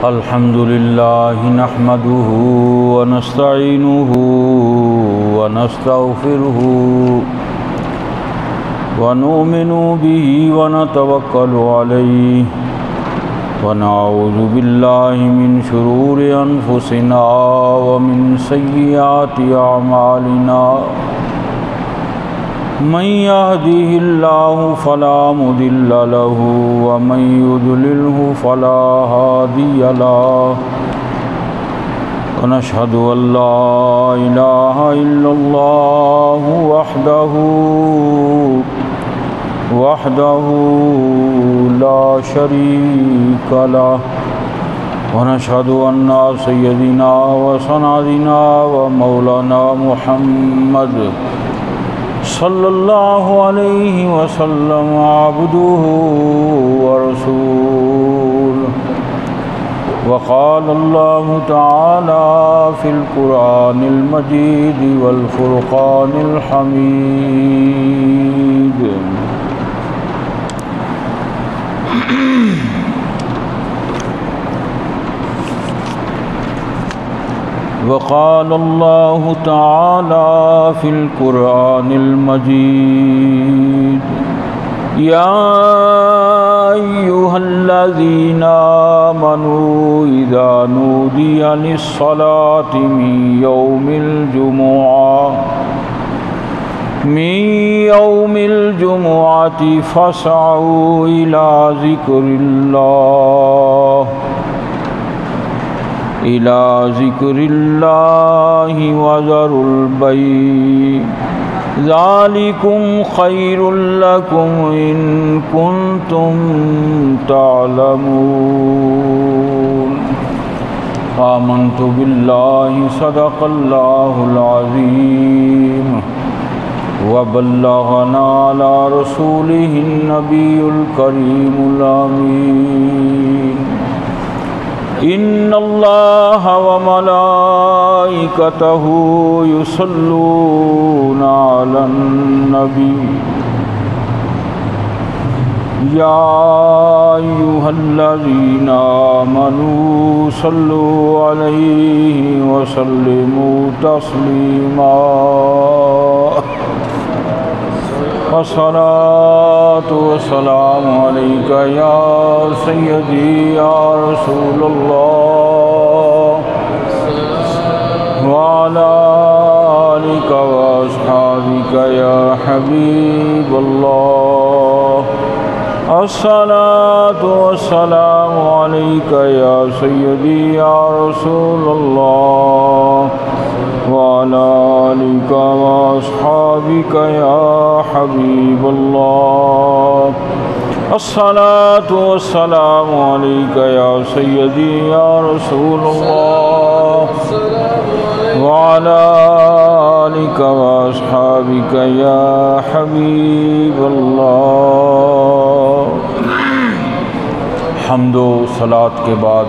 الحمد لله نحمده ونستعينه ونستغفره ونؤمن به ونتوكل عليه ونعوذ بالله من شرور أنفسنا ومن سيئات أعمالنا من يهده الله فلا مضل له ومن يضلله فلا هادي له ونشهد أن لا إله إلا الله وحده لا شريك له ونشهد أن سيدنا وسندنا ومولانا محمد صلی اللہ علیہ وسلم عبدہ ورسولہ وقال اللہ تعالی فی القرآن المجید والفرقان الحمید وقال اللہ تعالی فی القرآن المجید یا ایہا الذین آمنوا اذا نودی للصلاة من یوم الجمعة فاسعوا إلى ذکر اللہ وذروا البیع ذالکم خیر لکم ان کنتم تعلمون آمنت باللہ صدق اللہ العظیم وبلغنا علی رسولہ النبی الکریم الامین ان اللہ وملائکتہ یصلون علی النبی یا ایہا الذین آمنوا صلوا علیہ وسلموا تسلیما والصلاة والسلام علیک یا سیدی یا رسول اللہ وعلی آلک واصحابک یا حبیب اللہ الصلاة والسلام علیک یا سیدی یا رسول اللہ وعلى آلك وأصحابك يا حبيب الله الصلاة والسلام عليك يا سيدي يا رسول الله وعلى آلك وأصحابك يا حبيب الله حمد و صلاة کے بعد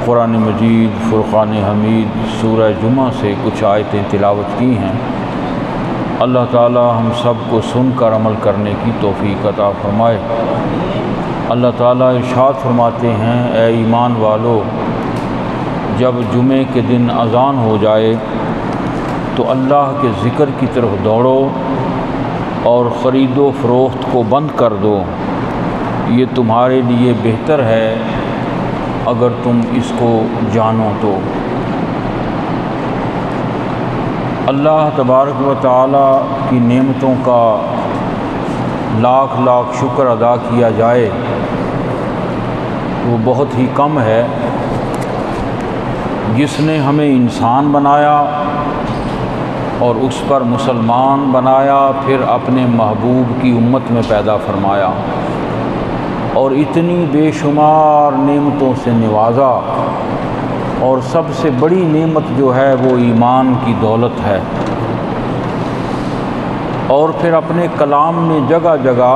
قرآن مجید فرقان حمید سورہ جمعہ سے کچھ آیتیں تلاوت کی ہیں۔ اللہ تعالی ہم سب کو سن کر عمل کرنے کی توفیق عطا فرمائے۔ اللہ تعالی ارشاد فرماتے ہیں اے ایمان والو، جب جمعے کے دن اذان ہو جائے تو اللہ کے ذکر کی طرف دوڑو اور خرید و فروخت کو بند کر دو، یہ تمہارے لیے بہتر ہے اگر تم اس کو جانو تو۔ اللہ تبارک و تعالی کی نعمتوں کا لاکھ لاکھ شکر ادا کیا جائے وہ بہت ہی کم ہے۔ جس نے ہمیں انسان بنایا اور اس پر مسلمان بنایا، پھر اپنے محبوب کی امت میں پیدا فرمایا اور اتنی بے شمار نعمتوں سے نوازا، اور سب سے بڑی نعمت جو ہے وہ ایمان کی دولت ہے۔ اور پھر اپنے کلام میں جگہ جگہ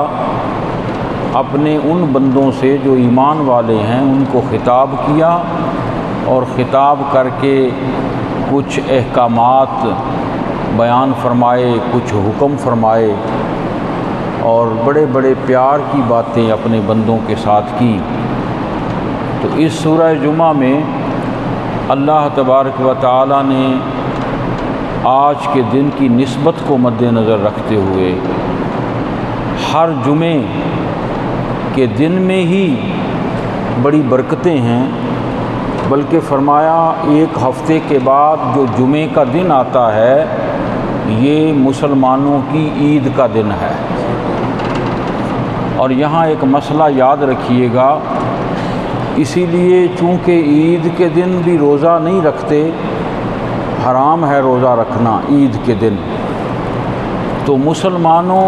اپنے ان بندوں سے جو ایمان والے ہیں ان کو خطاب کیا، اور خطاب کر کے کچھ احکامات بیان فرمائے، کچھ حکم فرمائے، اور بڑے بڑے پیار کی باتیں اپنے بندوں کے ساتھ کی۔ تو اس سورہ جمعہ میں اللہ تبارک و تعالی نے آج کے دن کی نسبت کو مد نظر رکھتے ہوئے ہر جمعے کے دن میں ہی بڑی برکتیں ہیں، بلکہ فرمایا ایک ہفتے کے بعد جو جمعے کا دن آتا ہے یہ مسلمانوں کی عید کا دن ہے۔ اور یہاں ایک مسئلہ یاد رکھیے گا، اسی لیے چونکہ عید کے دن بھی روزہ نہیں رکھتے، حرام ہے روزہ رکھنا عید کے دن، تو مسلمانوں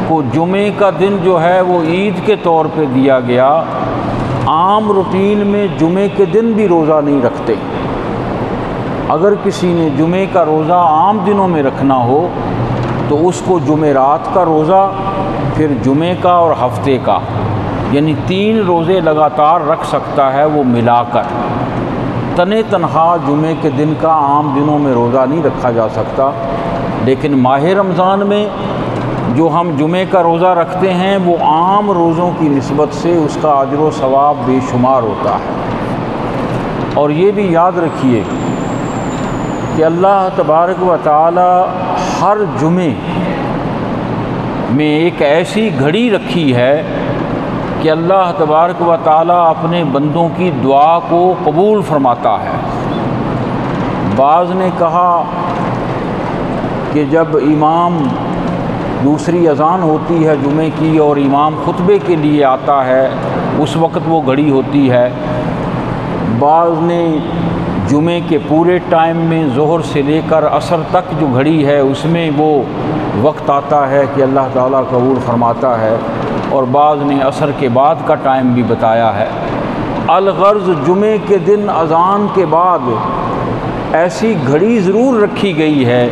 کو جمعے کا دن جو ہے وہ عید کے طور پہ دیا گیا۔ عام روٹین میں جمعے کے دن بھی روزہ نہیں رکھتے۔ اگر کسی نے جمعے کا روزہ عام دنوں میں رکھنا ہو تو اس کو جمعرات کا روزہ، پھر جمعے کا اور ہفتے کا، یعنی 3 روزے لگاتار رکھ سکتا ہے وہ ملا کر۔ تنہا جمعے کے دن کا عام دنوں میں روزہ نہیں رکھا جا سکتا، لیکن ماہ رمضان میں جو ہم جمعے کا روزہ رکھتے ہیں وہ عام روزوں کی نسبت سے اس کا اجر و ثواب بے شمار ہوتا ہے۔ اور یہ بھی یاد رکھیے کہ اللہ تبارک و تعالی ہر جمعے میں ایک ایسی گھڑی رکھی ہے کہ اللہ تبارک و تعالی اپنے بندوں کی دعا کو قبول فرماتا ہے۔ بعض نے کہا کہ جب امام دوسری اذان ہوتی ہے جمعے کی اور امام خطبے کے لیے آتا ہے اس وقت وہ گھڑی ہوتی ہے۔ بعض نے جمعے کے پورے ٹائم میں ظہر سے لے کر عصر تک جو گھڑی ہے اس میں وہ وقت آتا ہے کہ اللہ تعالیٰ قبول فرماتا ہے، اور بعض نے عصر کے بعد کا ٹائم بھی بتایا ہے۔ الغرض جمعے کے دن اذان کے بعد ایسی گھڑی ضرور رکھی گئی ہے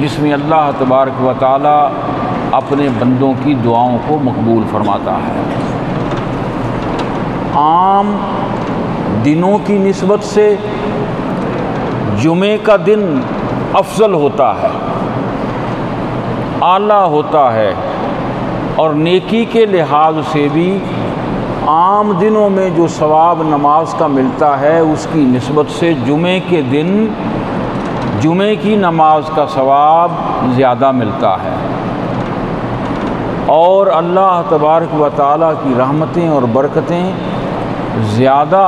جس میں اللہ تبارک و تعالی اپنے بندوں کی دعاؤں کو مقبول فرماتا ہے۔ عام دنوں کی نسبت سے جمعے کا دن افضل ہوتا ہے، اعلیٰ ہوتا ہے، اور نیکی کے لحاظ سے بھی عام دنوں میں جو ثواب نماز کا ملتا ہے اس کی نسبت سے جمعے کے دن جمعے کی نماز کا ثواب زیادہ ملتا ہے، اور اللہ تبارک و تعالیٰ کی رحمتیں اور برکتیں زیادہ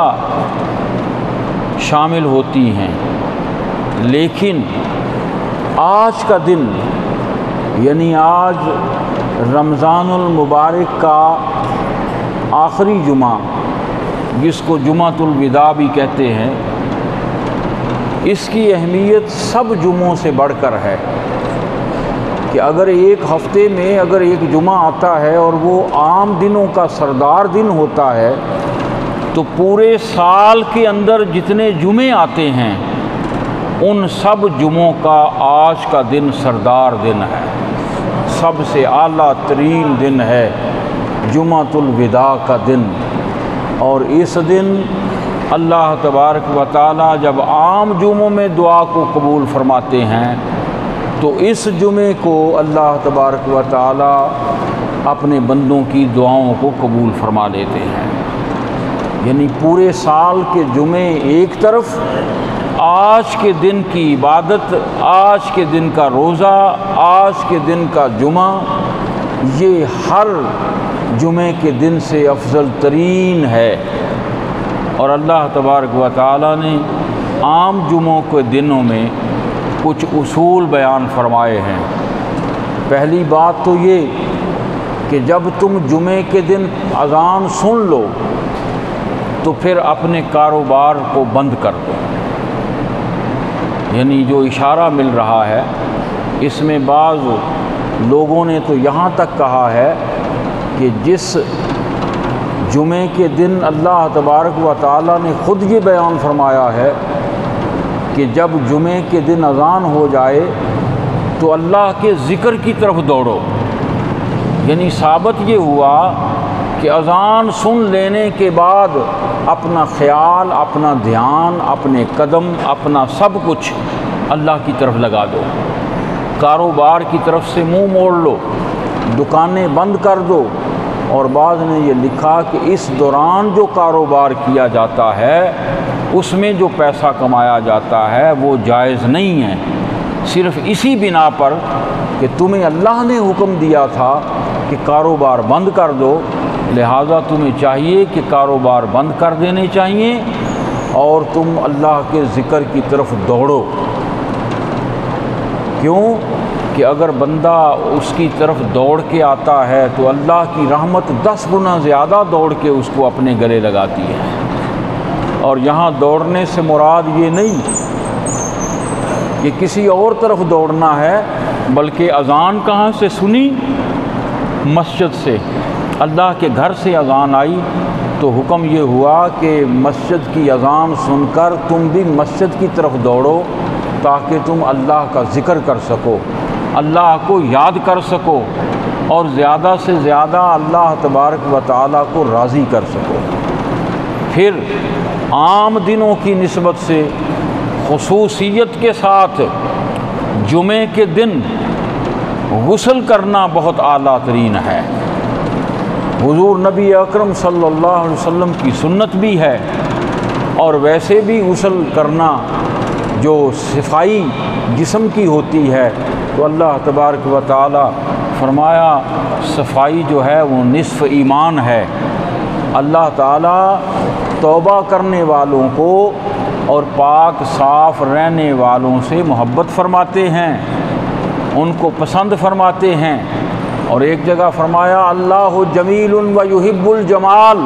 شامل ہوتی ہیں۔ لیکن آج کا دن یعنی آج رمضان المبارک کا آخری جمعہ جس کو جمعۃ الوداع بھی کہتے ہیں، اس کی اہمیت سب جمعوں سے بڑھ کر ہے کہ اگر ایک ہفتے میں اگر ایک جمعہ آتا ہے اور وہ عام دنوں کا سردار دن ہوتا ہے تو پورے سال کے اندر جتنے جمعے آتے ہیں ان سب جمعوں کا آج کا دن سردار دن ہے، سب سے اعلیٰ ترین دن ہے جمعۃ الوداع کا دن۔ اور اس دن اللہ تبارک و تعالی جب عام جمعوں میں دعا کو قبول فرماتے ہیں تو اس جمعے کو اللہ تبارک و تعالی اپنے بندوں کی دعاؤں کو قبول فرما لیتے ہیں۔ یعنی پورے سال کے جمعے ایک طرف، آج کے دن کی عبادت، آج کے دن کا روزہ، آج کے دن کا جمعہ، یہ ہر جمعے کے دن سے افضل ترین ہے۔ اور اللہ تبارک و تعالی نے عام جمعوں کے دنوں میں کچھ اصول بیان فرمائے ہیں۔ پہلی بات تو یہ کہ جب تم جمعے کے دن اذان سن لو تو پھر اپنے کاروبار کو بند کر دو۔ یعنی جو اشارہ مل رہا ہے اس میں بعض لوگوں نے تو یہاں تک کہا ہے کہ جس جمعے کے دن اللہ تبارک و تعالی نے خود یہ بیان فرمایا ہے کہ جب جمعے کے دن اذان ہو جائے تو اللہ کے ذکر کی طرف دوڑو۔ یعنی ثابت یہ ہوا کہ اذان سن لینے کے بعد اپنا خیال، اپنا دھیان، اپنے قدم، اپنا سب کچھ اللہ کی طرف لگا دو۔ کاروبار کی طرف سے منہ موڑ لو، دکانیں بند کر دو اور بعض نے یہ لکھا کہ اس دوران جو کاروبار کیا جاتا ہے اس میں جو پیسہ کمایا جاتا ہے وہ جائز نہیں ہے، صرف اسی بنا پر کہ تمہیں اللہ نے حکم دیا تھا کہ کاروبار بند کر دو، لہٰذا تمہیں چاہیے کہ کاروبار بند کر دینے چاہیے اور تم اللہ کے ذکر کی طرف دوڑو۔ کیوں کہ اگر بندہ اس کی طرف دوڑ کے آتا ہے تو اللہ کی رحمت 10 گنا زیادہ دوڑ کے اس کو اپنے گلے لگاتی ہے۔ اور یہاں دوڑنے سے مراد یہ نہیں کہ کسی اور طرف دوڑنا ہے، بلکہ اذان کہاں سے سنی؟ مسجد سے، اللہ کے گھر سے اذان آئی تو حکم یہ ہوا کہ مسجد کی اذان سن کر تم بھی مسجد کی طرف دوڑو تاکہ تم اللہ کا ذکر کر سکو، اللہ کو یاد کر سکو اور زیادہ سے زیادہ اللہ تبارک و تعالیٰ کو راضی کر سکو۔ پھر عام دنوں کی نسبت سے خصوصیت کے ساتھ جمعے کے دن غسل کرنا بہت اعلیٰ ترین ہے۔ حضور نبی اکرم صلی اللہ علیہ وسلم کی سنت بھی ہے، اور ویسے بھی غسل کرنا جو صفائی جسم کی ہوتی ہے تو اللہ تبارک و تعالی فرمایا صفائی جو ہے وہ نصف ایمان ہے۔ اللہ تعالیٰ توبہ کرنے والوں کو اور پاک صاف رہنے والوں سے محبت فرماتے ہیں، ان کو پسند فرماتے ہیں۔ اور ایک جگہ فرمایا اللہ جمیل و یحب الجمال،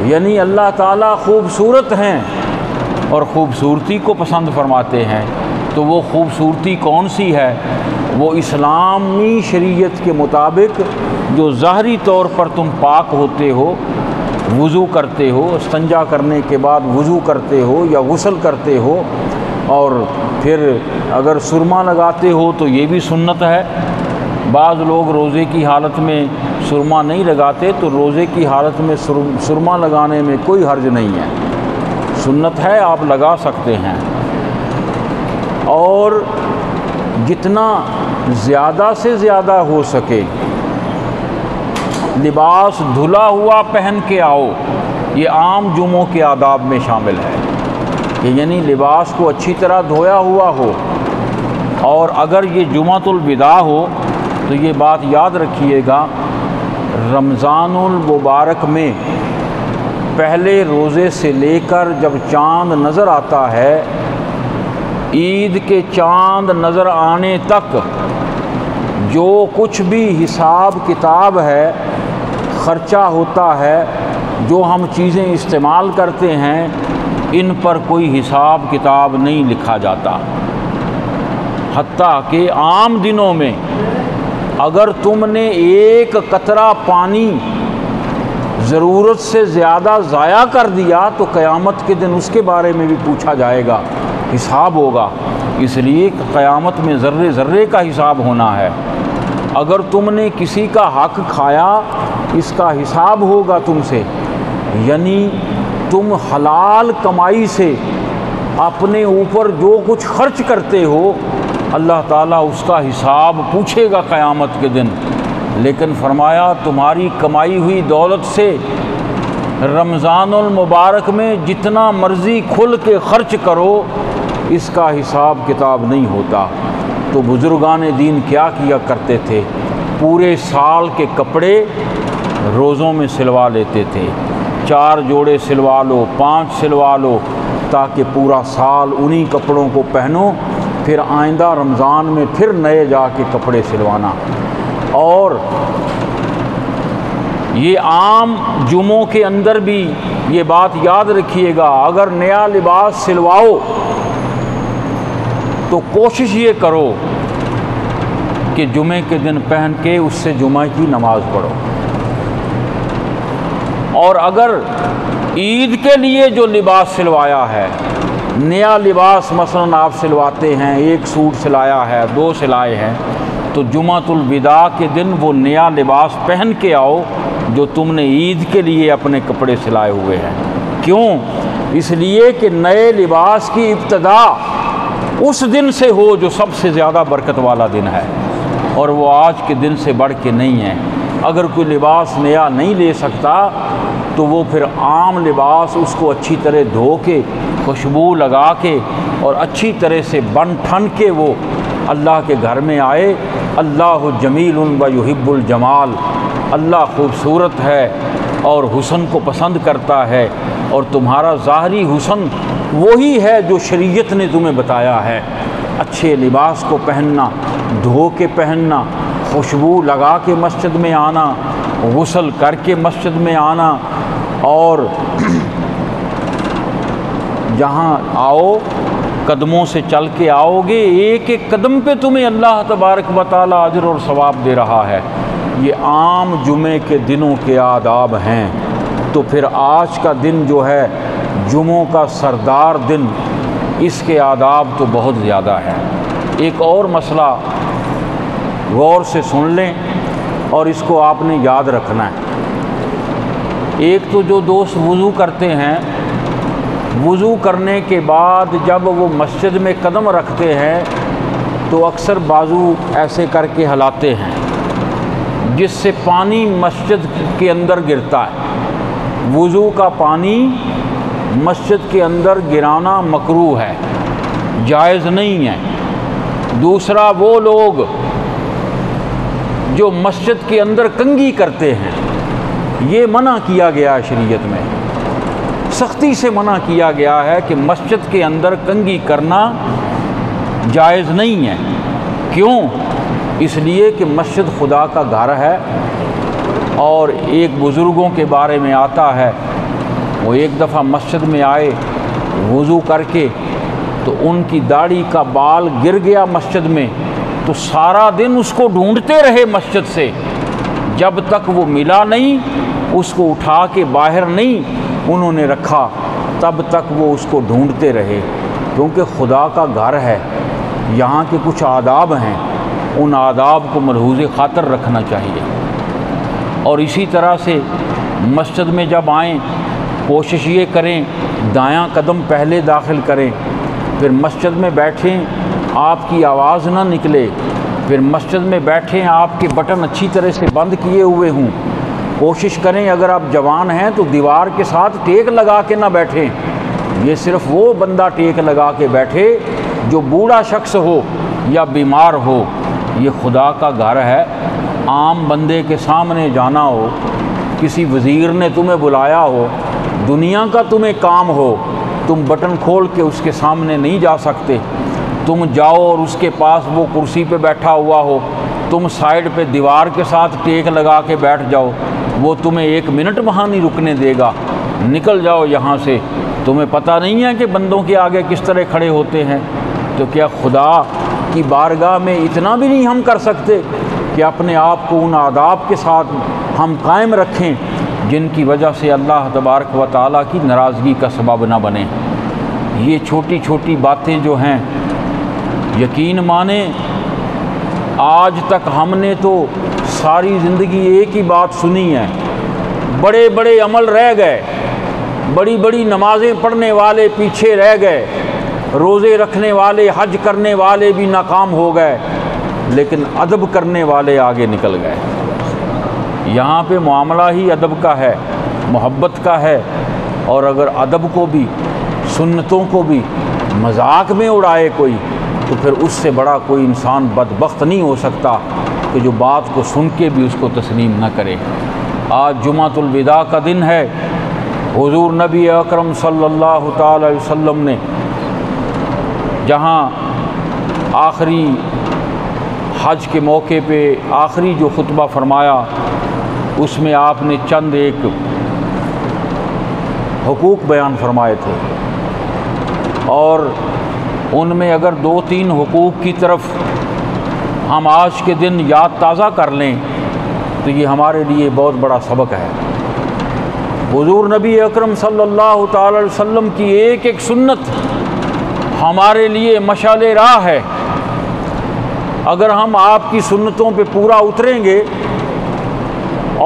یعنی اللہ تعالیٰ خوبصورت ہیں اور خوبصورتی کو پسند فرماتے ہیں۔ تو وہ خوبصورتی کون سی ہے؟ وہ اسلامی شریعت کے مطابق جو ظاہری طور پر تم پاک ہوتے ہو، وضو کرتے ہو، استنجا کرنے کے بعد وضو کرتے ہو یا غسل کرتے ہو، اور پھر اگر سرما لگاتے ہو تو یہ بھی سنت ہے۔ بعض لوگ روزے کی حالت میں سرما نہیں لگاتے، تو روزے کی حالت میں سرما لگانے میں کوئی حرج نہیں ہے، سنت ہے، آپ لگا سکتے ہیں۔ اور جتنا زیادہ سے زیادہ ہو سکے لباس دھلا ہوا پہن کے آؤ، یہ عام جمعوں کے آداب میں شامل ہے کہ یعنی لباس کو اچھی طرح دھویا ہوا ہو۔ اور اگر یہ جمعۃ الوداع ہو تو یہ بات یاد رکھیے گا، رمضان المبارک میں پہلے روزے سے لے کر جب چاند نظر آتا ہے، عید کے چاند نظر آنے تک جو کچھ بھی حساب کتاب ہے، خرچہ ہوتا ہے، جو ہم چیزیں استعمال کرتے ہیں، ان پر کوئی حساب کتاب نہیں لکھا جاتا۔ حتیٰ کہ عام دنوں میں اگر تم نے ایک قطرہ پانی ضرورت سے زیادہ ضائع کر دیا تو قیامت کے دن اس کے بارے میں بھی پوچھا جائے گا، حساب ہوگا۔ اس لیے کہ قیامت میں ذرے ذرے کا حساب ہونا ہے۔ اگر تم نے کسی کا حق کھایا، اس کا حساب ہوگا تم سے، یعنی تم حلال کمائی سے اپنے اوپر جو کچھ خرچ کرتے ہو، اللہ تعالیٰ اس کا حساب پوچھے گا قیامت کے دن۔ لیکن فرمایا تمہاری کمائی ہوئی دولت سے رمضان المبارک میں جتنا مرضی کھل کے خرچ کرو، اس کا حساب کتاب نہیں ہوتا۔ تو بزرگان دین کیا کیا کرتے تھے؟ پورے سال کے کپڑے روزوں میں سلوا لیتے تھے، 4 جوڑے سلوا لو، 5 سلوا لو، تاکہ پورا سال انہی کپڑوں کو پہنو، پھر آئندہ رمضان میں پھر نئے جا کے کپڑے سلوانا۔ اور یہ عام جمعوں کے اندر بھی یہ بات یاد رکھیے گا، اگر نیا لباس سلواؤ تو کوشش یہ کرو کہ جمعے کے دن پہن کے اس سے جمعہ کی نماز پڑھو۔ اور اگر عید کے لیے جو لباس سلوایا ہے، نیا لباس مثلاً آپ سلواتے ہیں، 1 سوٹ سلایا ہے، 2 سلائے ہیں، تو جمعۃ الوداع کے دن وہ نیا لباس پہن کے آؤ جو تم نے عید کے لیے اپنے کپڑے سلائے ہوئے ہیں۔ کیوں؟ اس لیے کہ نئے لباس کی ابتدا اس دن سے ہو جو سب سے زیادہ برکت والا دن ہے، اور وہ آج کے دن سے بڑھ کے نہیں ہے۔ اگر کوئی لباس نیا نہیں لے سکتا تو وہ پھر عام لباس اس کو اچھی طرح دھو کے خوشبو لگا کے اور اچھی طرح سے بن ٹھن کے وہ اللہ کے گھر میں آئے۔ اللہ جمیل و یحب الجمال، اللہ خوبصورت ہے اور حسن کو پسند کرتا ہے، اور تمہارا ظاہری حسن وہی ہے جو شریعت نے تمہیں بتایا ہے۔ اچھے لباس کو پہننا، دھو کے پہننا، خوشبو لگا کے مسجد میں آنا، غسل کر کے مسجد میں آنا، اور جہاں آؤ قدموں سے چل کے آؤ گے، ایک ایک قدم پہ تمہیں اللہ تبارک و تعالیٰ اجر اور ثواب دے رہا ہے۔ یہ عام جمعے کے دنوں کے آداب ہیں، تو پھر آج کا دن جو ہے جمعوں کا سردار دن، اس کے آداب تو بہت زیادہ ہیں۔ ایک اور مسئلہ غور سے سن لیں اور اس کو آپ نے یاد رکھنا ہے۔ ایک تو جو دوست وضو کرتے ہیں، وضو کرنے کے بعد جب وہ مسجد میں قدم رکھتے ہیں تو اکثر بازو ایسے کر کے ہلاتے ہیں جس سے پانی مسجد کے اندر گرتا ہے۔ وضو کا پانی مسجد کے اندر گرانا مکروہ ہے، جائز نہیں ہے۔ دوسرا، وہ لوگ جو مسجد کے اندر کنگھی کرتے ہیں، یہ منع کیا گیا ہے، شریعت میں سختی سے منع کیا گیا ہے کہ مسجد کے اندر کنگھی کرنا جائز نہیں ہے۔ کیوں؟ اس لیے کہ مسجد خدا کا گھر ہے، اور ایک بزرگوں کے بارے میں آتا ہے، وہ ایک دفعہ مسجد میں آئے وضو کر کے، تو ان کی داڑھی کا بال گر گیا مسجد میں، تو سارا دن اس کو ڈھونڈتے رہے مسجد سے، جب تک وہ ملا نہیں، اس کو اٹھا کے باہر نہیں انہوں نے رکھا، تب تک وہ اس کو ڈھونڈتے رہے، کیونکہ خدا کا گھر ہے، یہاں کے کچھ آداب ہیں، ان آداب کو ملحوظ خاطر رکھنا چاہیے۔ اور اسی طرح سے مسجد میں جب آئیں کوشش یہ کریں دایاں قدم پہلے داخل کریں، پھر مسجد میں بیٹھیں آپ کی آواز نہ نکلے، پھر مسجد میں بیٹھیں آپ کے بٹن اچھی طرح سے بند کیے ہوئے ہوں۔ کوشش کریں اگر آپ جوان ہیں تو دیوار کے ساتھ ٹیک لگا کے نہ بیٹھیں، یہ صرف وہ بندہ ٹیک لگا کے بیٹھے جو بوڑھا شخص ہو یا بیمار ہو۔ یہ خدا کا گھر ہے، عام بندے کے سامنے جانا ہو، کسی وزیر نے تمہیں بلایا ہو، دنیا کا تمہیں کام ہو، تم بٹن کھول کے اس کے سامنے نہیں جا سکتے۔ تم جاؤ اور اس کے پاس وہ کرسی پہ بیٹھا ہوا ہو، تم سائیڈ پہ دیوار کے ساتھ ٹیک لگا کے بیٹھ جاؤ، وہ تمہیں ایک منٹ وہاں نہیں رکنے دے گا، نکل جاؤ یہاں سے۔ تمہیں پتہ نہیں ہے کہ بندوں کے آگے کس طرح کھڑے ہوتے ہیں؟ تو کیا خدا کی بارگاہ میں اتنا بھی نہیں ہم کر سکتے کہ اپنے آپ کو ان آداب کے ساتھ ہم قائم رکھیں جن کی وجہ سے اللہ تبارک و تعالیٰ کی ناراضگی کا سبب نہ بنے؟ یہ چھوٹی چھوٹی باتیں جو ہیں، یقین مانیں آج تک ہم نے تو ساری زندگی ایک ہی بات سنی ہے، بڑے بڑے عمل رہ گئے، بڑی بڑی نمازیں پڑھنے والے پیچھے رہ گئے، روزے رکھنے والے، حج کرنے والے بھی ناکام ہو گئے، لیکن ادب کرنے والے آگے نکل گئے۔ یہاں پہ معاملہ ہی ادب کا ہے، محبت کا ہے، اور اگر ادب کو بھی، سنتوں کو بھی مذاق میں اڑائے کوئی، تو پھر اس سے بڑا کوئی انسان بدبخت نہیں ہو سکتا کہ جو بات کو سن کے بھی اس کو تسلیم نہ کرے۔ آج جمعۃ الوداع کا دن ہے، حضور نبی اکرم صلی اللہ تعالی علیہ وسلم نے جہاں آخری حج کے موقع پہ آخری جو خطبہ فرمایا، اس میں آپ نے چند ایک حقوق بیان فرمائے تھے، اور ان میں اگر 2-3 حقوق کی طرف ہم آج کے دن یاد تازہ کر لیں تو یہ ہمارے لیے بہت بڑا سبق ہے۔ حضور نبی اکرم صلی اللہ تعالی علیہ وسلم کی ایک ایک سنت ہمارے لیے مشعل راہ ہے۔ اگر ہم آپ کی سنتوں پہ پورا اتریں گے،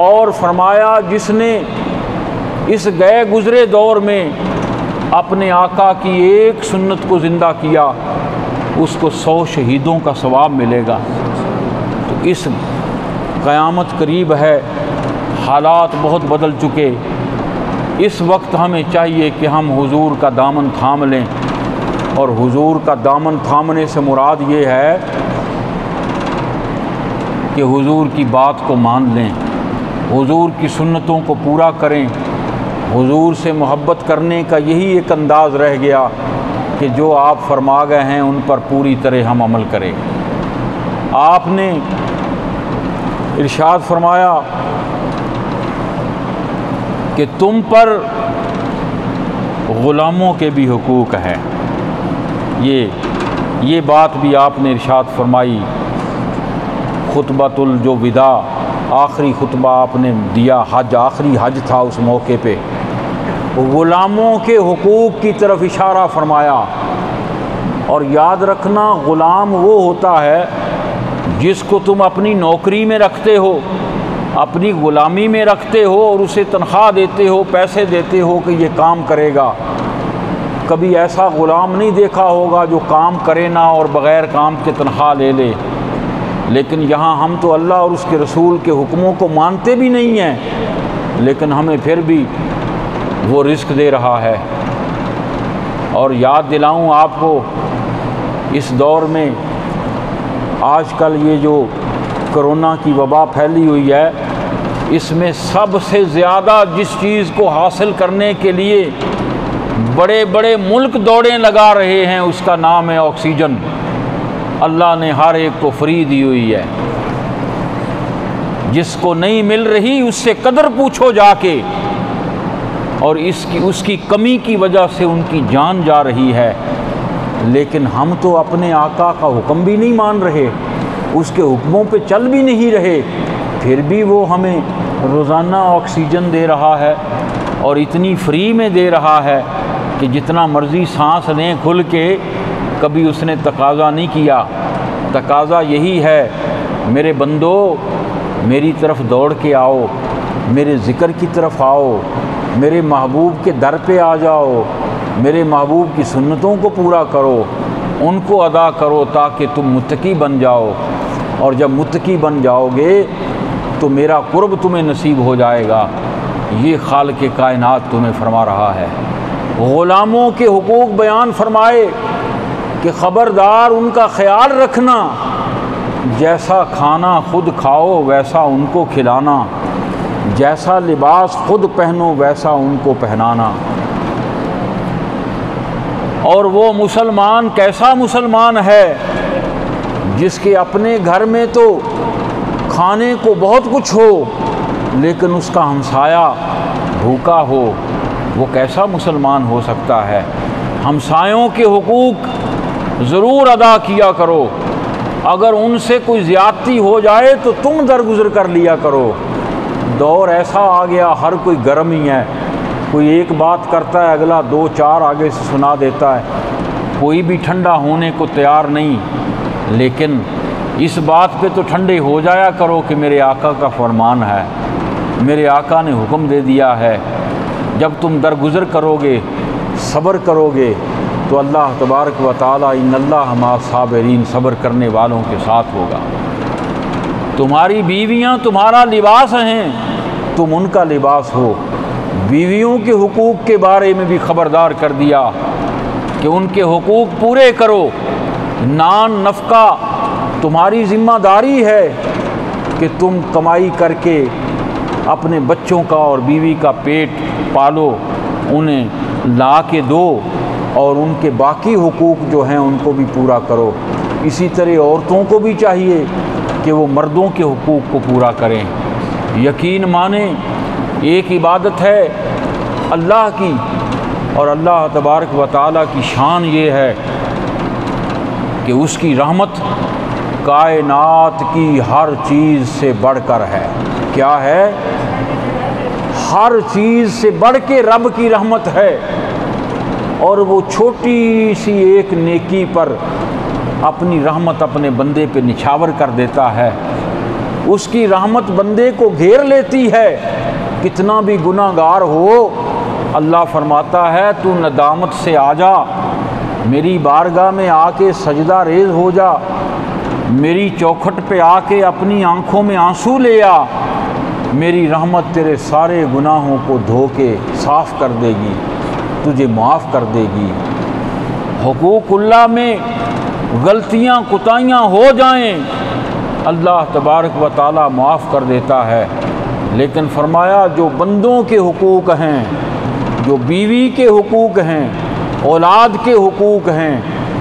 اور فرمایا جس نے اس گئے گزرے دور میں اپنے آقا کی ایک سنت کو زندہ کیا، اس کو 100 شہیدوں کا ثواب ملے گا۔ تو اس قیامت قریب ہے، حالات بہت بدل چکے۔ اس وقت ہمیں چاہیے کہ ہم حضور کا دامن تھام لیں، اور حضور کا دامن تھامنے سے مراد یہ ہے کہ حضور کی بات کو مان لیں، حضور کی سنتوں کو پورا کریں۔ حضور سے محبت کرنے کا یہی ایک انداز رہ گیا کہ جو آپ فرما گئے ہیں ان پر پوری طرح ہم عمل کریں۔ آپ نے ارشاد فرمایا کہ تم پر غلاموں کے بھی حقوق ہیں۔ یہ بات بھی آپ نے ارشاد فرمائی۔ خطبۃ جو وداع، آخری خطبہ آپ نے دیا، حج آخری حج تھا، اس موقع پہ غلاموں کے حقوق کی طرف اشارہ فرمایا۔ اور یاد رکھنا، غلام وہ ہوتا ہے جس کو تم اپنی نوکری میں رکھتے ہو، اپنی غلامی میں رکھتے ہو، اور اسے تنخواہ دیتے ہو، پیسے دیتے ہو کہ یہ کام کرے گا۔ کبھی ایسا غلام نہیں دیکھا ہوگا جو کام کرے نہ اور بغیر کام کے تنخواہ لے لے۔ لیکن یہاں ہم تو اللہ اور اس کے رسول کے حکموں کو مانتے بھی نہیں ہیں، لیکن ہمیں پھر بھی وہ رزق دے رہا ہے۔ اور یاد دلاؤں آپ کو، اس دور میں آج کل یہ جو کرونا کی وبا پھیلی ہوئی ہے، اس میں سب سے زیادہ جس چیز کو حاصل کرنے کے لیے بڑے بڑے ملک دوڑیں لگا رہے ہیں، اس کا نام ہے آکسیجن۔ اللہ نے ہر ایک کو فری دی ہوئی ہے، جس کو نہیں مل رہی اس سے قدر پوچھو جا کے، اور اس کی کمی کی وجہ سے ان کی جان جا رہی ہے۔ لیکن ہم تو اپنے آقا کا حکم بھی نہیں مان رہے، اس کے حکموں پہ چل بھی نہیں رہے، پھر بھی وہ ہمیں روزانہ آکسیجن دے رہا ہے، اور اتنی فری میں دے رہا ہے کہ جتنا مرضی سانس لیں کھل کے۔ کبھی اس نے تقاضا نہیں کیا۔ تقاضا یہی ہے، میرے بندو میری طرف دوڑ کے آؤ، میرے ذکر کی طرف آؤ، میرے محبوب کے در پہ آ جاؤ، میرے محبوب کی سنتوں کو پورا کرو، ان کو ادا کرو تاکہ تم متقی بن جاؤ، اور جب متقی بن جاؤ گے تو میرا قرب تمہیں نصیب ہو جائے گا۔ یہ خالق کائنات تمہیں فرما رہا ہے۔ غلاموں کے حقوق بیان فرمائے کہ خبردار ان کا خیال رکھنا، جیسا کھانا خود کھاؤ ویسا ان کو کھلانا، جیسا لباس خود پہنو ویسا ان کو پہنانا۔ اور وہ مسلمان کیسا مسلمان ہے جس کے اپنے گھر میں تو کھانے کو بہت کچھ ہو لیکن اس کا ہمسایہ بھوکا ہو، وہ کیسا مسلمان ہو سکتا ہے؟ ہمسایوں کے حقوق ضرور ادا کیا کرو، اگر ان سے کوئی زیادتی ہو جائے تو تم درگزر کر لیا کرو۔ دور ایسا آ گیا، ہر کوئی گرم ہی ہے، کوئی ایک بات کرتا ہے اگلا دو چار آگے سے سنا دیتا ہے، کوئی بھی ٹھنڈا ہونے کو تیار نہیں۔ لیکن اس بات پہ تو ٹھنڈے ہو جایا کرو کہ میرے آقا کا فرمان ہے، میرے آقا نے حکم دے دیا ہے۔ جب تم درگزر کرو گے، صبر کرو گے تو اللہ تبارک و تعالی ان اللہ مع الصابرین، صبر کرنے والوں کے ساتھ ہوگا۔ تمہاری بیویاں تمہارا لباس ہیں، تم ان کا لباس ہو۔ بیویوں کے حقوق کے بارے میں بھی خبردار کر دیا کہ ان کے حقوق پورے کرو۔ نان نفقہ تمہاری ذمہ داری ہے کہ تم کمائی کر کے اپنے بچوں کا اور بیوی کا پیٹ پالو، انہیں لا کے دو، اور ان کے باقی حقوق جو ہیں ان کو بھی پورا کرو۔ اسی طرح عورتوں کو بھی چاہیے کہ وہ مردوں کے حقوق کو پورا کریں۔ یقین مانیں، ایک عبادت ہے اللہ کی، اور اللہ تبارک و تعالیٰ کی شان یہ ہے کہ اس کی رحمت کائنات کی ہر چیز سے بڑھ کر ہے۔ کیا ہے؟ ہر چیز سے بڑھ کے رب کی رحمت ہے، اور وہ چھوٹی سی ایک نیکی پر اپنی رحمت اپنے بندے پہ نچھاور کر دیتا ہے۔ اس کی رحمت بندے کو گھیر لیتی ہے، کتنا بھی گناہ گار ہو اللہ فرماتا ہے تو ندامت سے آ جا، میری بارگاہ میں آ کے سجدہ ریز ہو جا، میری چوکھٹ پہ آ کے اپنی آنکھوں میں آنسو لے آ، میری رحمت تیرے سارے گناہوں کو دھو کے صاف کر دے گی، تجھے معاف کر دے گی۔ حقوق اللہ میں غلطیاں کوتاہیاں ہو جائیں اللہ تبارک و تعالیٰ معاف کر دیتا ہے، لیکن فرمایا جو بندوں کے حقوق ہیں، جو بیوی کے حقوق ہیں، اولاد کے حقوق ہیں،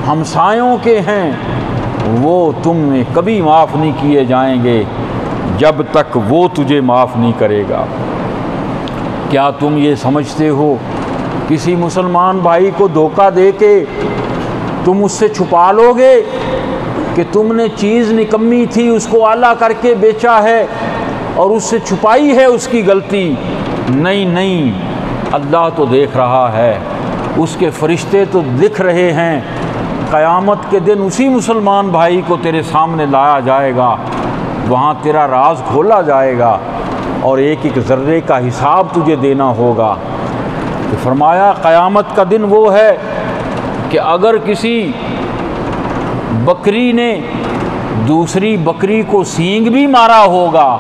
ہمسایوں کے ہیں، وہ تم نے کبھی معاف نہیں کیے جائیں گے جب تک وہ تجھے معاف نہیں کرے گا۔ کیا تم یہ سمجھتے ہو کسی مسلمان بھائی کو دھوکہ دے کے تم اس سے چھپا لو گے کہ تم نے چیز نکمی تھی اس کو اعلیٰ کر کے بیچا ہے اور اس سے چھپائی ہے اس کی غلطی؟ نہیں نہیں، اللہ تو دیکھ رہا ہے، اس کے فرشتے تو دکھ رہے ہیں۔ قیامت کے دن اسی مسلمان بھائی کو تیرے سامنے لایا جائے گا، وہاں تیرا راز کھولا جائے گا اور ایک ایک ذرے کا حساب تجھے دینا ہوگا۔ تو فرمایا قیامت کا دن وہ ہے کہ اگر کسی بکری نے دوسری بکری کو سینگ بھی مارا ہوگا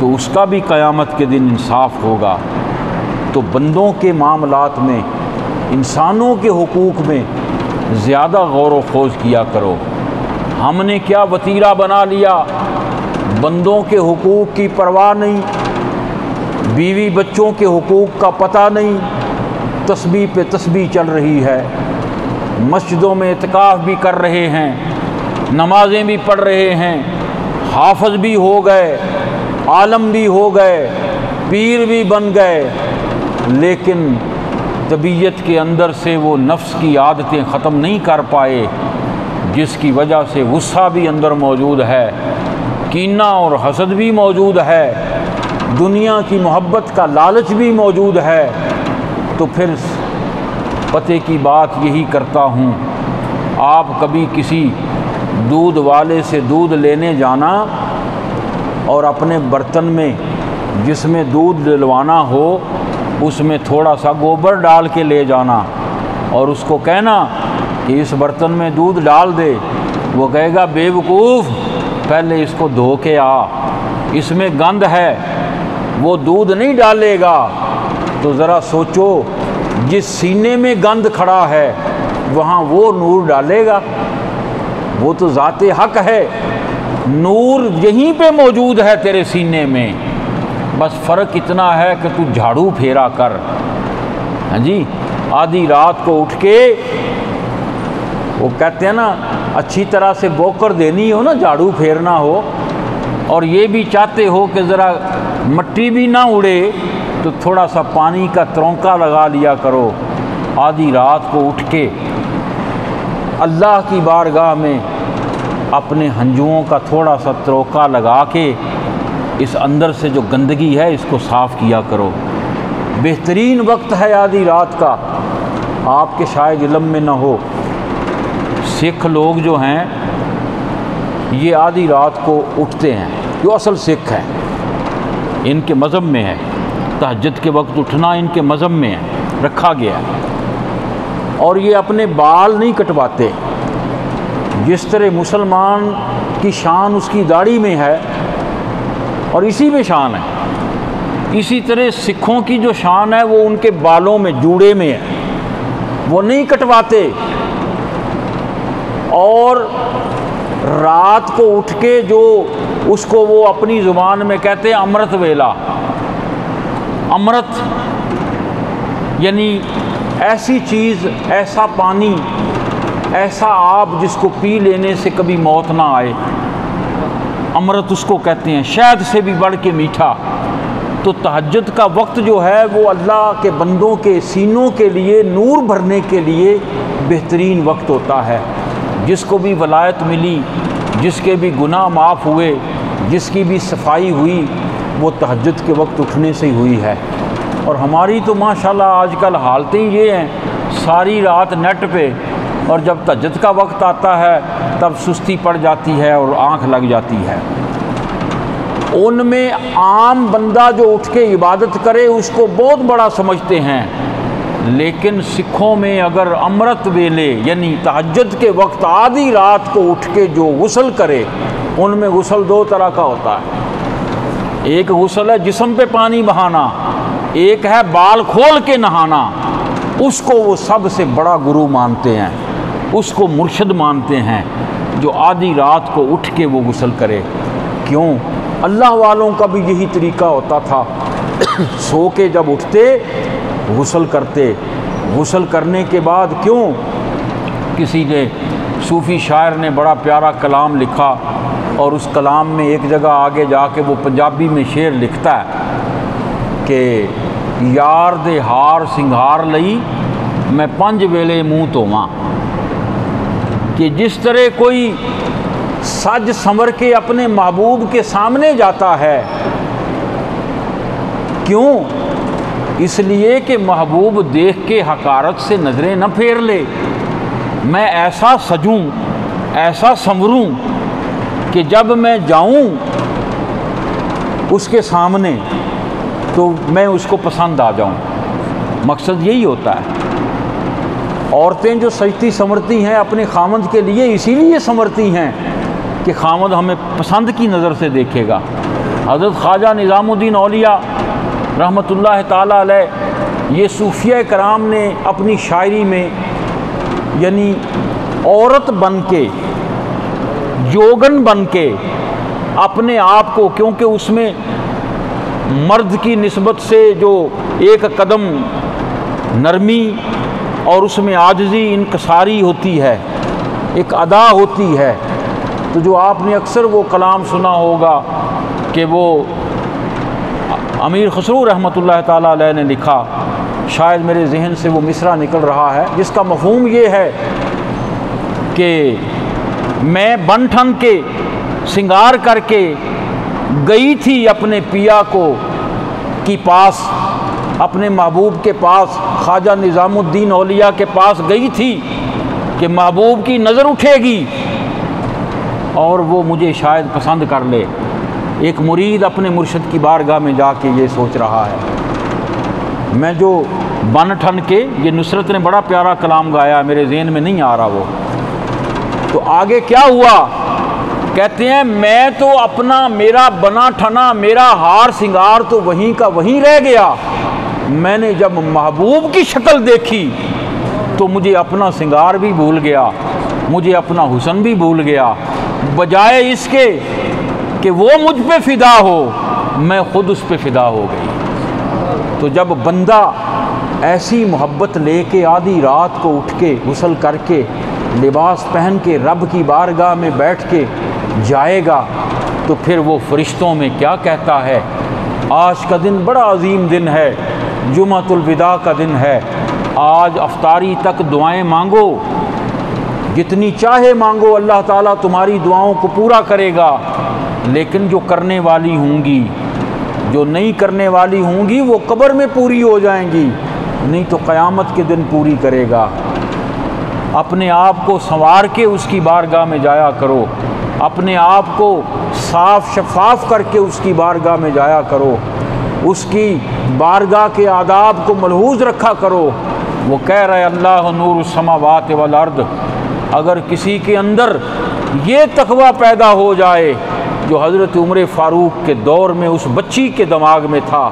تو اس کا بھی قیامت کے دن انصاف ہوگا۔ تو بندوں کے معاملات میں، انسانوں کے حقوق میں زیادہ غور و خوض کیا کرو۔ ہم نے کیا وتیرہ بنا لیا، بندوں کے حقوق کی پرواہ نہیں، بیوی بچوں کے حقوق کا پتہ نہیں، تسبیح پہ تسبیح چل رہی ہے، مسجدوں میں اعتکاف بھی کر رہے ہیں، نمازیں بھی پڑھ رہے ہیں، حافظ بھی ہو گئے، عالم بھی ہو گئے، پیر بھی بن گئے، لیکن طبیعت کے اندر سے وہ نفس کی عادتیں ختم نہیں کر پائے، جس کی وجہ سے غصہ بھی اندر موجود ہے، کینہ اور حسد بھی موجود ہے، دنیا کی محبت کا لالچ بھی موجود ہے۔ تو پھر پتے کی بات یہی کرتا ہوں، آپ کبھی کسی دودھ والے سے دودھ لینے جانا اور اپنے برتن میں جس میں دودھ ڈلوانا ہو اس میں تھوڑا سا گوبر ڈال کے لے جانا اور اس کو کہنا کہ اس برتن میں دودھ ڈال دے، وہ کہے گا بے وقوف پہلے اس کو دھو کے آ، اس میں گند ہے، وہ دودھ نہیں ڈالے گا۔ تو ذرا سوچو، جس سینے میں گند کھڑا ہے وہاں وہ نور ڈالے گا؟ وہ تو ذات حق ہے، نور یہیں پہ موجود ہے تیرے سینے میں، بس فرق اتنا ہے کہ تو جھاڑو پھیرا کر۔ ہاں جی، آدھی رات کو اٹھ کے وہ کہتے ہیں نا اچھی طرح سے بوکر دینی ہو نا، جھاڑو پھیرنا ہو، اور یہ بھی چاہتے ہو کہ ذرا مٹی بھی نہ اڑے تو تھوڑا سا پانی کا ترونکا لگا لیا کرو۔ آدھی رات کو اٹھ کے اللہ کی بارگاہ میں اپنے ہنجوؤں کا تھوڑا سا تروکا لگا کے اس اندر سے جو گندگی ہے اس کو صاف کیا کرو۔ بہترین وقت ہے آدھی رات کا، آپ کے شاید علم میں نہ ہو، سکھ لوگ جو ہیں یہ آدھی رات کو اٹھتے ہیں، جو اصل سکھ ہیں، ان کے مذہب میں ہے تہجد کے وقت اٹھنا، ان کے مذہب میں ہے، رکھا گیا ہے۔ اور یہ اپنے بال نہیں کٹواتے، جس طرح مسلمان کی شان اس کی داڑھی میں ہے اور اسی میں شان ہے، اسی طرح سکھوں کی جو شان ہے وہ ان کے بالوں میں، جوڑے میں ہے، وہ نہیں کٹواتے۔ اور رات کو اٹھ کے جو اس کو وہ اپنی زبان میں کہتے ہیں امرت ویلا، امرت یعنی ایسی چیز، ایسا پانی، ایسا آب جس کو پی لینے سے کبھی موت نہ آئے، امرت اس کو کہتے ہیں، شہد سے بھی بڑھ کے میٹھا۔ تو تہجد کا وقت جو ہے وہ اللہ کے بندوں کے سینوں کے لیے نور بھرنے کے لیے بہترین وقت ہوتا ہے۔ جس کو بھی ولایت ملی، جس کے بھی گناہ معاف ہوئے، جس کی بھی صفائی ہوئی، وہ تہجد کے وقت اٹھنے سے ہی ہوئی ہے۔ اور ہماری تو ماشاءاللہ آج کل حالتیں یہ ہیں، ساری رات نیٹ پہ، اور جب تہجد کا وقت آتا ہے تب سستی پڑ جاتی ہے اور آنکھ لگ جاتی ہے۔ ان میں عام بندہ جو اٹھ کے عبادت کرے اس کو بہت بڑا سمجھتے ہیں، لیکن سکھوں میں اگر امرت ویلے یعنی تہجد کے وقت آدھی رات کو اٹھ کے جو غسل کرے، ان میں غسل دو طرح کا ہوتا ہے۔ ایک غسل ہے جسم پہ پانی بہانا، ایک ہے بال کھول کے نہانا۔ اس کو وہ سب سے بڑا گرو مانتے ہیں، اس کو مرشد مانتے ہیں، جو آدھی رات کو اٹھ کے وہ غسل کرے۔ کیوں؟ اللہ والوں کا بھی یہی طریقہ ہوتا تھا، سو کے جب اٹھتے غسل کرتے۔ غسل کرنے کے بعد کیوں، کسی نے صوفی شاعر نے بڑا پیارا کلام لکھا، اور اس کلام میں ایک جگہ آگے جا کے وہ پنجابی میں شعر لکھتا ہے کہ یار دے ہار سنگھار لئی میں 5 ویلے منہ دھوواں، کہ جس طرح کوئی سج سنور کے اپنے محبوب کے سامنے جاتا ہے، کیوں؟ اس لیے کہ محبوب دیکھ کے حقارت سے نظریں نہ پھیر لے۔ میں ایسا سجوں، ایسا سنوروں کہ جب میں جاؤں اس کے سامنے تو میں اس کو پسند آ جاؤں۔ مقصد یہی ہوتا ہے۔ عورتیں جو سجتی سنورتی ہیں اپنے خامند کے لیے، اسی لیے سنورتی ہیں کہ خامند ہمیں پسند کی نظر سے دیکھے گا۔ حضرت خواجہ نظام الدین اولیاء رحمۃ اللہ تعالیٰ علیہ، یہ صوفیہ کرام نے اپنی شاعری میں یعنی عورت بن کے، جوگن بن کے اپنے آپ کو، کیونکہ اس میں مرد کی نسبت سے جو ایک قدم نرمی اور اس میں عاجزی انکساری ہوتی ہے، ایک ادا ہوتی ہے، تو جو آپ نے اکثر وہ کلام سنا ہوگا کہ وہ امیر خسرو رحمۃ اللہ تعالیٰ علیہ نے لکھا، شاید میرے ذہن سے وہ مصرع نکل رہا ہے، جس کا مفہوم یہ ہے کہ میں بن ٹھن کے سنگار کر کے گئی تھی اپنے پیا کو کی پاس، اپنے محبوب کے پاس، خواجہ نظام الدین اولیاء کے پاس گئی تھی کہ محبوب کی نظر اٹھے گی اور وہ مجھے شاید پسند کر لے۔ ایک مرید اپنے مرشد کی بارگاہ میں جا کے یہ سوچ رہا ہے۔ میں جو بن ٹھن کے، یہ نصرت نے بڑا پیارا کلام گایا، میرے ذہن میں نہیں آ رہا وہ، تو آگے کیا ہوا؟ کہتے ہیں میں تو اپنا میرا بنا ٹھنا، میرا ہار سنگار تو وہیں کا وہیں رہ گیا، میں نے جب محبوب کی شکل دیکھی تو مجھے اپنا سنگار بھی بھول گیا، مجھے اپنا حسن بھی بھول گیا، بجائے اس کے کہ وہ مجھ پہ فدا ہو، میں خود اس پہ فدا ہو گئی۔ تو جب بندہ ایسی محبت لے کے آدھی رات کو اٹھ کے غسل کر کے لباس پہن کے رب کی بارگاہ میں بیٹھ کے جائے گا، تو پھر وہ فرشتوں میں کیا کہتا ہے؟ آج کا دن بڑا عظیم دن ہے، جمعۃ الوداع کا دن ہے، آج افطاری تک دعائیں مانگو، جتنی چاہے مانگو، اللہ تعالیٰ تمہاری دعاؤں کو پورا کرے گا، لیکن جو کرنے والی ہوں گی، جو نہیں کرنے والی ہوں گی، وہ قبر میں پوری ہو جائیں گی، نہیں تو قیامت کے دن پوری کرے گا۔ اپنے آپ کو سنوار کے اس کی بارگاہ میں جایا کرو، اپنے آپ کو صاف شفاف کر کے اس کی بارگاہ میں جایا کرو، اس کی بارگاہ کے آداب کو ملحوظ رکھا کرو۔ وہ کہہ رہے اللہ نور السماوات والارض، اگر کسی کے اندر یہ تقوی پیدا ہو جائے جو حضرت عمر فاروق کے دور میں اس بچی کے دماغ میں تھا،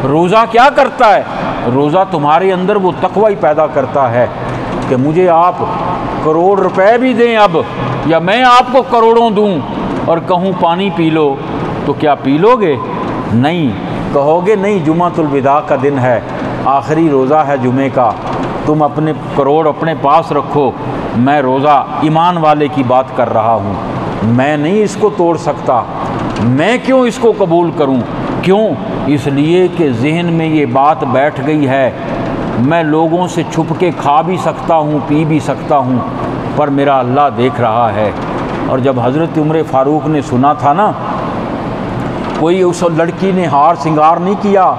روزہ کیا کرتا ہے؟ روزہ تمہارے اندر وہ تقوی ہی پیدا کرتا ہے کہ مجھے آپ کروڑ روپے بھی دیں اب، یا میں آپ کو کروڑوں دوں اور کہوں پانی پی لو، تو کیا پی لو گے؟ نہیں، کہو گے نہیں، جمعۃ الوداع کا دن ہے، آخری روزہ ہے جمعے کا، تم اپنے کروڑ اپنے پاس رکھو، میں روزہ ایمان والے کی بات کر رہا ہوں، میں نہیں اس کو توڑ سکتا، میں کیوں اس کو قبول کروں؟ کیوں؟ اس لیے کہ ذہن میں یہ بات بیٹھ گئی ہے، میں لوگوں سے چھپ کے کھا بھی سکتا ہوں، پی بھی سکتا ہوں، پر میرا اللہ دیکھ رہا ہے۔ اور جب حضرت عمر فاروق نے سنا تھا نا، کوئی اس لڑکی نے ہار سنگار نہیں کیا،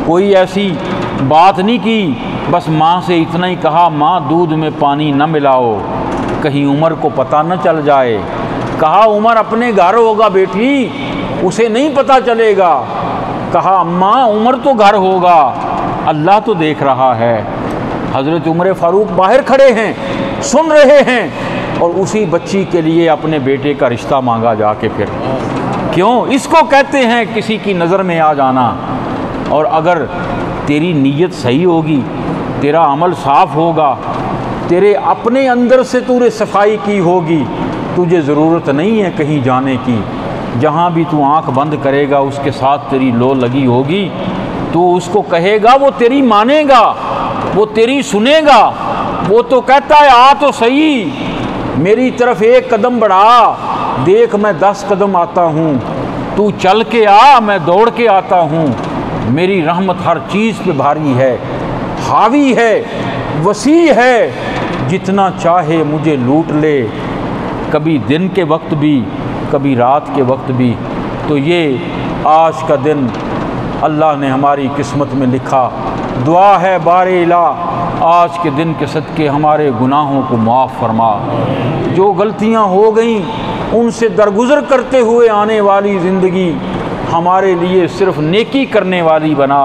کوئی ایسی بات نہیں کی، بس ماں سے اتنا ہی کہا ماں دودھ میں پانی نہ ملاؤ، کہیں عمر کو پتہ نہ چل جائے۔ کہا عمر اپنے گھر ہوگا بیٹی، اسے نہیں پتہ چلے گا۔ کہا اماں عمر تو گھر ہوگا، اللہ تو دیکھ رہا ہے۔ حضرت عمر فاروق باہر کھڑے ہیں، سن رہے ہیں، اور اسی بچی کے لیے اپنے بیٹے کا رشتہ مانگا جا کے پھر۔ کیوں؟ اس کو کہتے ہیں کسی کی نظر میں آ جانا۔ اور اگر تیری نیت صحیح ہوگی، تیرا عمل صاف ہوگا، تیرے اپنے اندر سے تو نے صفائی کی ہوگی، تجھے ضرورت نہیں ہے کہیں جانے کی۔ جہاں بھی تو آنکھ بند کرے گا اس کے ساتھ تیری لو لگی ہوگی، تو اس کو کہے گا، وہ تیری مانے گا، وہ تیری سنے گا۔ وہ تو کہتا ہے آ تو صحیح، میری طرف ایک قدم بڑھا، دیکھ میں 10 قدم آتا ہوں، تو چل کے آ، میں دوڑ کے آتا ہوں۔ میری رحمت ہر چیز پہ بھاری ہے، حاوی ہے، وسیع ہے، جتنا چاہے مجھے لوٹ لے، کبھی دن کے وقت بھی، کبھی رات کے وقت بھی۔ تو یہ آج کا دن اللہ نے ہماری قسمت میں لکھا۔ دعا ہے بار الہ آج کے دن کے صدقے ہمارے گناہوں کو معاف فرما، جو غلطیاں ہو گئیں ان سے درگزر کرتے ہوئے آنے والی زندگی ہمارے لیے صرف نیکی کرنے والی بنا،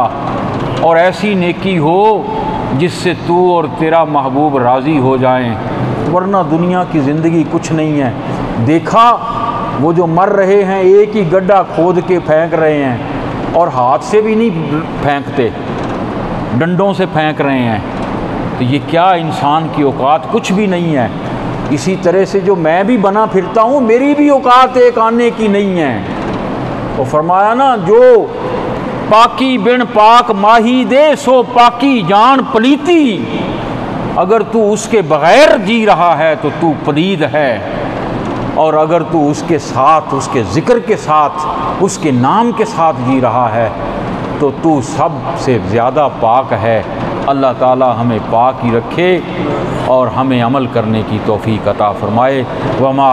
اور ایسی نیکی ہو جس سے تو اور تیرا محبوب راضی ہو جائیں، ورنہ دنیا کی زندگی کچھ نہیں ہے۔ دیکھا وہ جو مر رہے ہیں ایک ہی گڈھا کھود کے پھینک رہے ہیں، اور ہاتھ سے بھی نہیں پھینکتے، ڈنڈوں سے پھینک رہے ہیں۔ تو یہ کیا انسان کی اوقات کچھ بھی نہیں ہے۔ اسی طرح سے جو میں بھی بنا پھرتا ہوں میری بھی اوقات ایک آنے کی نہیں ہے۔ وہ فرمایا نا، جو پاکی بن پاک ماہی دے سو پاکی جان پلیتی، اگر تو اس کے بغیر جی رہا ہے تو تو پلید ہے، اور اگر تو اس کے ساتھ، اس کے ذکر کے ساتھ، اس کے نام کے ساتھ جی رہا ہے تو تو سب سے زیادہ پاک ہے۔ اللہ تعالی ہمیں پاک ہی رکھے اور ہمیں عمل کرنے کی توفیق عطا فرمائے۔ وما